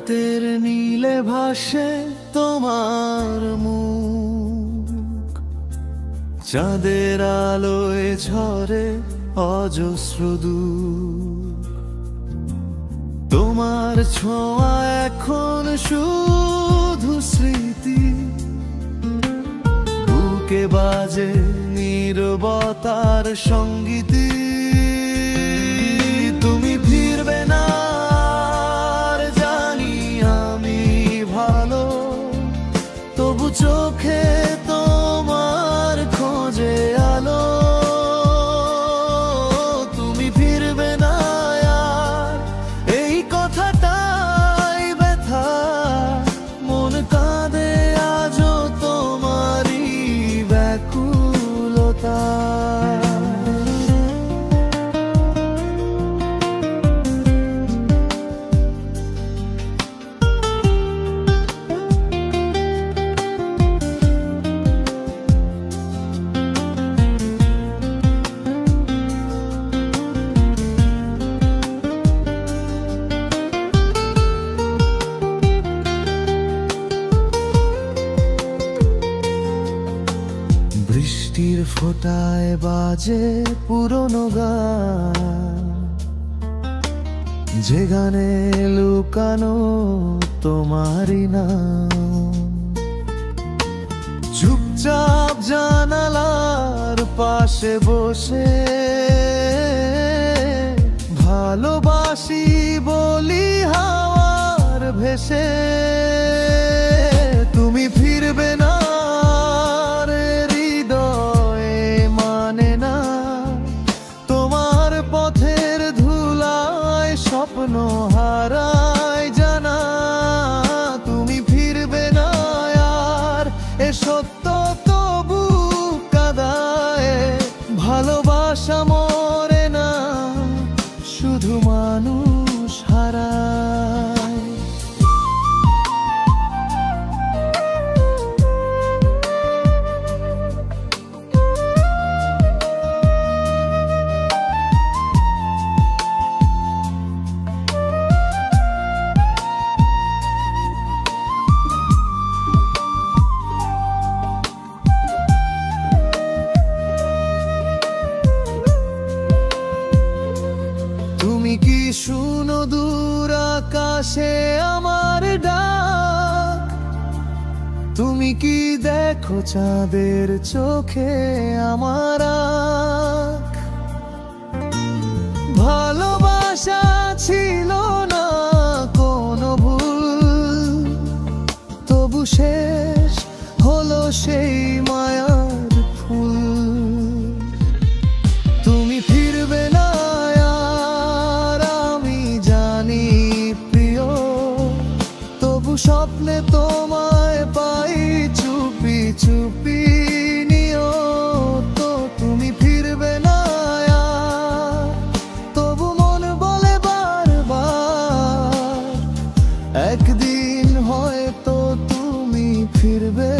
রাতের নীলে ভাসে তোমার মুখ, চাঁদের আলোয় ঝরে অজস্র দুঃখ। তোমার ছোঁয়া এখন শুধু স্মৃতি, বুকে বাজে নীরবতার সঙ্গীতি। তুমি ফিরবে না জানি আমি ভালো, তবু চোখে তোমার খোঁজে আলো। তুমি ফিরবে না আর এই কথাটাই ব্যথা, মন কাঁদে আজও তোমারই ব্যাকুলতা। বৃষ্টির ফোঁটায় বাজে পুরনো গান, যে গানে লুকানো তোমারই নাম। চুপচাপ জানালার পাশে বসে ভালোবাসি বলি হাওয়ার ভেসে। তুমি ফিরবে না স্বপ্ন হারায় জানা। তুমি ফিরবে না আর এ সত্য তবু কাদায়। ভালোবাসা মরে না, শুধু মানুষ হারায়। তুমি কি শুনো দূর আকাশে আমার ডাক? তুমি কি দেখো চাঁদের চোখে আমার আঁখ? ভালোবাসা ছিল না কোনো ভুল, তবু শেষ হলো সেই মায়ার ফুল। তুমি ফিরবে না স্বপ্নে তোমায় পাই চুপি চুপি নিও তো। তুমি ফিরবে না তবু মন বলে বারবার, একদিন হয়তো তুমি ফিরবে।